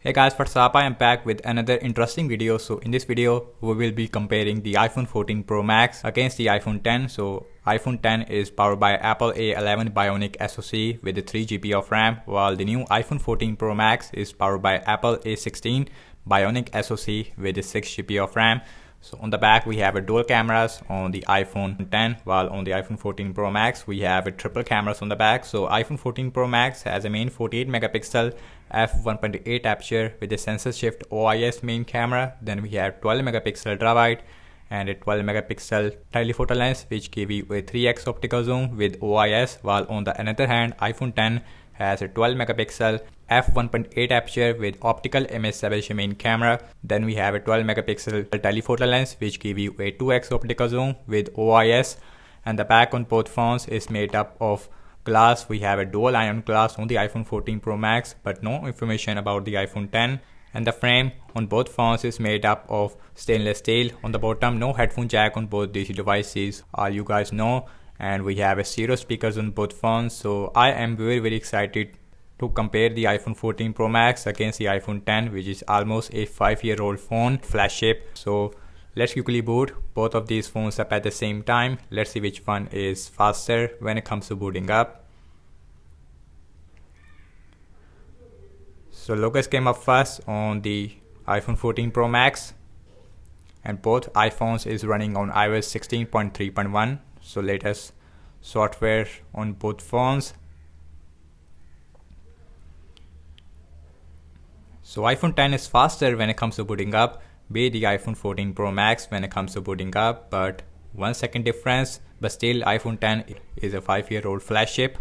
Hey guys, what's up? I am back with another interesting video. So in this video, we will be comparing the iPhone 14 Pro Max against the iPhone 10. So iPhone 10 is powered by Apple A11 Bionic SoC with the 3GB of RAM, while the new iPhone 14 Pro Max is powered by Apple A16 Bionic SoC with the 6GB of RAM. So on the back we have a dual cameras on the iPhone 10, while on the iPhone 14 Pro Max we have a triple cameras on the back. So iPhone 14 Pro Max has a main 48 megapixel f1.8 aperture with a sensor shift OIS main camera. Then we have 12 megapixel ultra wide and a 12 megapixel telephoto lens which give you a 3x optical zoom with OIS, while on the other hand iPhone 10 has a 12 megapixel f1.8 aperture with optical image stabilization main camera. Then we have a 12 megapixel telephoto lens which give you a 2x optical zoom with OIS, and the back on both phones is made up of glass. We have a dual ion glass on the iPhone 14 Pro Max, but no information about the iPhone 10. And the frame on both phones is made up of stainless steel. On the bottom, no headphone jack on both these devices, all you guys know. And we have a stereo speakers on both phones. So I am very excited to compare the iPhone 14 Pro Max against the iPhone 10, which is almost a 5-year-old phone, flagship. So let's quickly boot both of these phones up at the same time. Let's see which one is faster when it comes to booting up. So logos came up first on the iPhone 14 Pro Max, and both iPhones is running on iOS 16.3.1. so latest software on both phones. So iPhone 10 is faster when it comes to booting up, be the iPhone 14 Pro Max when it comes to booting up, but 1 second difference. But still iPhone 10 is a 5-year-old flagship.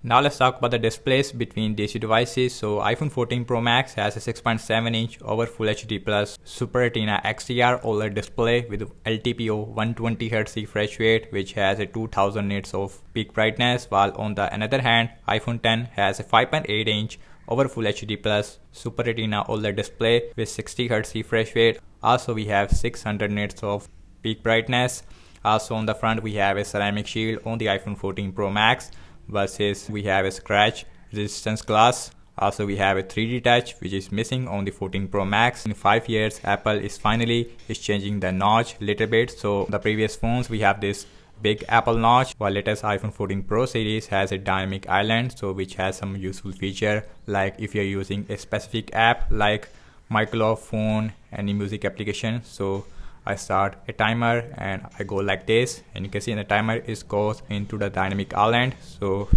Now let's talk about the displays between these two devices. So iPhone 14 Pro Max has a 6.7 inch over Full HD Plus Super Retina XDR OLED display with LTPO 120Hz refresh rate, which has a 2000 nits of peak brightness, while on the other hand iPhone 10 has a 5.8 inch over Full HD Plus Super Retina OLED display with 60Hz refresh rate. Also we have 600 nits of peak brightness. Also on the front we have a ceramic shield on the iPhone 14 Pro Max, versus we have a scratch resistance glass. Also we have a 3D touch which is missing on the 14 Pro Max. In 5 years Apple is finally changing the notch little bit. So the previous phones we have this big Apple notch, while latest iPhone 14 Pro series has a dynamic island, so which has some useful feature, like if you're using a specific app like microphone, any music application. So I start a timer and I go like this, and you can see the timer is goes into the dynamic island. So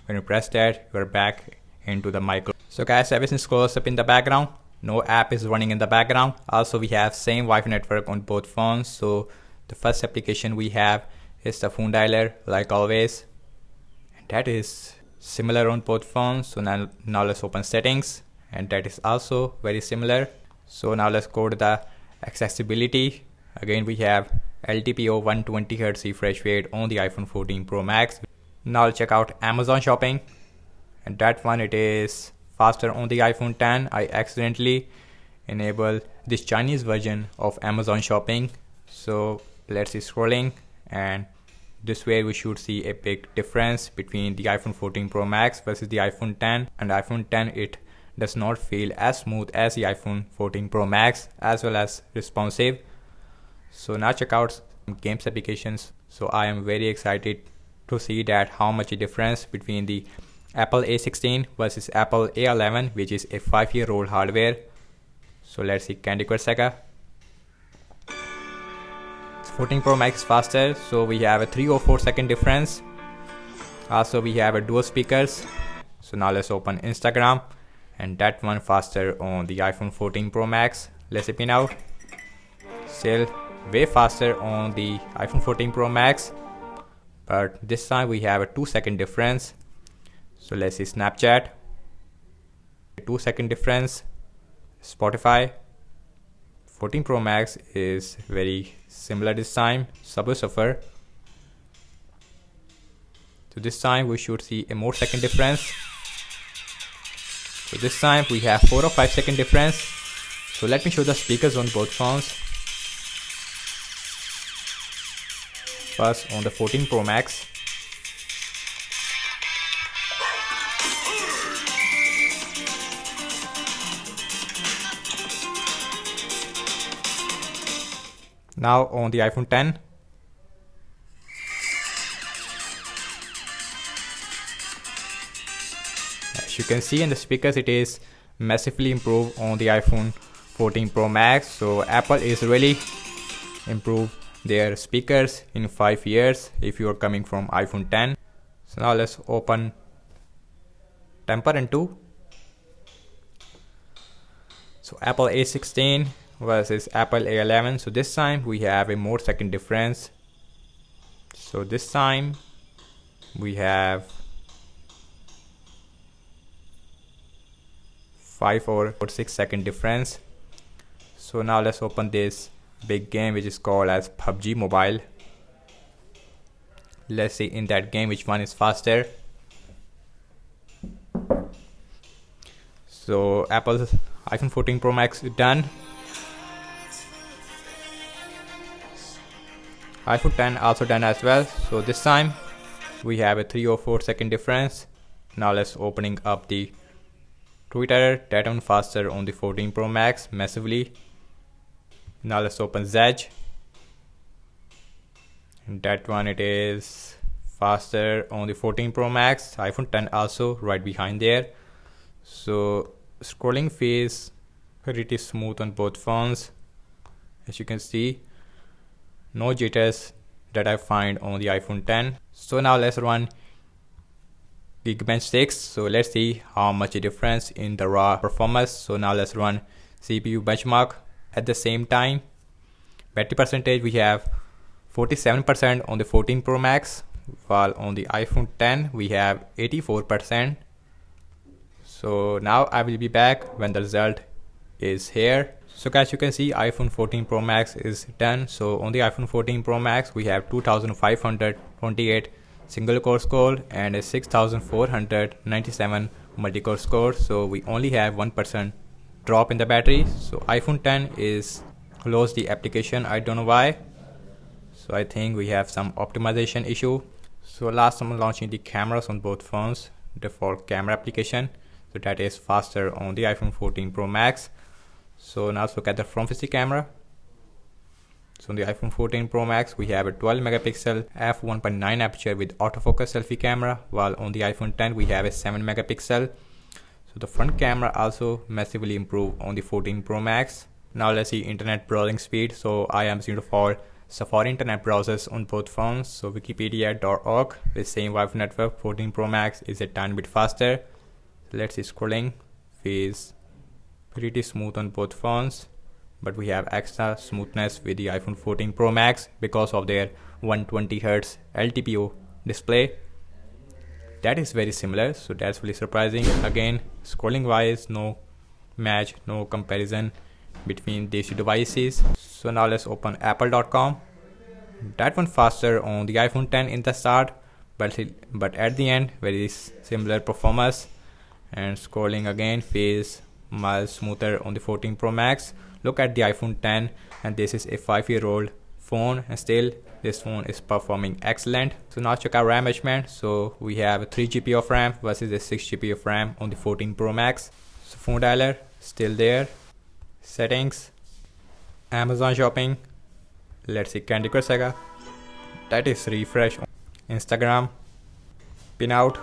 when you press that, you're back into the micro. So guys, everything scrolls up in the background, no app is running in the background. Also we have same Wi-Fi network on both phones. So the first application we have is the phone dialer, like always, and that is similar on both phones. So now let's open settings, and that is also very similar. So now let's go to the accessibility. Again we have LTPO 120Hz refresh rate on the iPhone 14 Pro Max. Now I'll check out Amazon shopping, and that one it is faster on the iPhone 10. I accidentally enabled this Chinese version of Amazon shopping. So let's see scrolling, and this way we should see a big difference between the iPhone 14 Pro Max versus the iPhone 10. And iPhone 10 it does not feel as smooth as the iPhone 14 Pro Max, as well as responsive. So now check out some games applications. So I am very excited to see that how much a difference between the Apple A16 versus Apple A11, which is a 5-year-old hardware. So let's see Candy Crush Saga. 14 Pro Max is faster, so we have a 3 or 4 second difference. Also we have a dual speakers. So now let's open Instagram, and that one faster on the iPhone 14 Pro Max. Let's spin out. Still way faster on the iPhone 14 Pro Max, but this time we have a 2 second difference. So let's see Snapchat, 2 second difference. Spotify, 14 Pro Max is very similar this time. Subway Surfer, so this time we should see a more second difference. So this time we have 4 or 5 second difference. So let me show the speakers on both phones. First on the 14 Pro Max. Now on the iPhone 10, as you can see in the speakers, it is massively improved on the iPhone 14 Pro Max. So Apple is really improved their speakers in 5 years if you are coming from iPhone 10. So now let's open Temper 2. So Apple A16 versus Apple A11. So this time we have a more second difference. So this time we have 5 or 6 second difference. So now let's open this big game which is called as PUBG Mobile. Let's see in that game which one is faster. So Apple's iPhone 14 Pro Max is done. iPhone 10 also done as well. So this time we have a 3 or 4 second difference. Now let's opening up the Twitter. That one faster on the 14 Pro Max massively. Now let's open Zedge. And that one it is faster on the 14 Pro Max. iPhone 10 also right behind there. So scrolling feels pretty smooth on both phones. As you can see, no jitters that I find on the iPhone 10. So now let's run Geekbench 6. So let's see how much a difference in the raw performance. So now let's run CPU benchmark. At the same time, battery percentage we have 47% on the 14 Pro Max, while on the iPhone 10 we have 84%. So now I will be back when the result is here. So guys, you can see iPhone 14 Pro Max is done. So on the iPhone 14 Pro Max we have 2528 single core score and a 6497 multi-core score. So we only have 1% drop in the battery. So iPhone 10 is closed the application. I don't know why. So I think we have some optimization issue. So last I'm launching the cameras on both phones. Default camera application. So that is faster on the iPhone 14 Pro Max. So now let's look at the front facing camera. So on the iPhone 14 Pro Max we have a 12 megapixel f1.9 aperture with autofocus selfie camera, while on the iPhone 10 we have a 7 megapixel. So the front camera also massively improved on the 14 Pro Max. Now let's see internet browsing speed. So I am using for Safari internet browsers on both phones. So wikipedia.org with same Wi-Fi network 14 Pro Max is a tiny bit faster. Let's see scrolling feels pretty smooth on both phones, but we have extra smoothness with the iPhone 14 Pro Max because of their 120Hz LTPO display. That is very similar, so that's really surprising. Again, scrolling wise, no match, no comparison between these two devices. So now let's open apple.com. That one faster on the iPhone 10 in the start, but at the end very similar performance. And scrolling again feels miles smoother on the 14 Pro Max. Look at the iPhone 10, and this is a 5-year-old phone, and still this phone is performing excellent. So now check out RAM management. So we have a 3 GB of RAM versus a 6 GB of RAM on the 14 Pro Max. So phone dialer still there. Settings, Amazon shopping. Let's see Candy Crush Saga. That is refresh. Instagram, Pinout,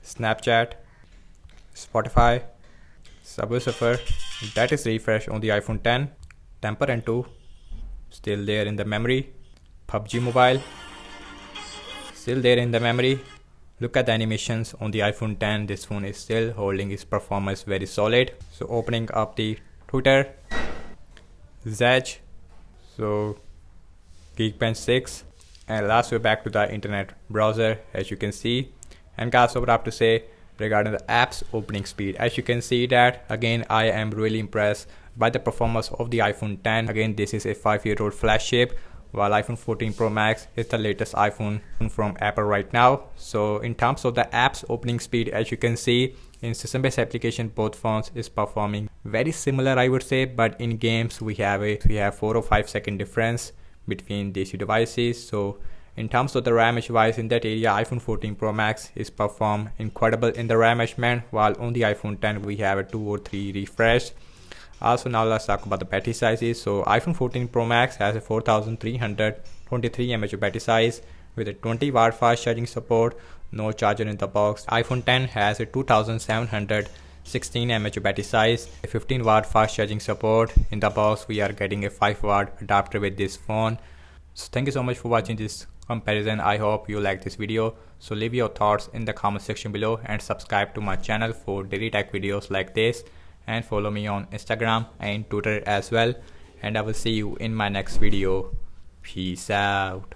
Snapchat, Spotify, Subway Surfer. That is refresh on the iPhone 10. Temper 2 still there in the memory. PUBG Mobile still there in the memory. Look at the animations on the iPhone 10. This phone is still holding its performance very solid. So opening up the Twitter, Zedge, so Geekbench 6, and last we're back to the internet browser as you can see. And guys, what I have to say regarding the apps opening speed, as you can see that again I am really impressed by the performance of the iPhone 10. Again, this is a 5-year-old flagship, while iPhone 14 Pro Max is the latest iPhone from Apple right now. So in terms of the apps opening speed, as you can see in system based application, both phones is performing very similar I would say, but in games we have 4 or 5 second difference between these two devices. So in terms of the RAM wise, in that area iPhone 14 Pro Max is perform incredible in the RAM management, while on the iPhone 10 we have a 2 or 3 refresh. Also, now let's talk about the battery sizes. So iPhone 14 Pro Max has a 4323 mAh battery size with a 20 watt fast charging support, no charger in the box. iPhone 10 has a 2716 mAh battery size, a 15 watt fast charging support. In the box we are getting a 5 watt adapter with this phone. So thank you so much for watching this comparison. I hope you like this video. So leave your thoughts in the comment section below and subscribe to my channel for daily tech videos like this, and follow me on Instagram and Twitter as well, and I will see you in my next video. Peace out.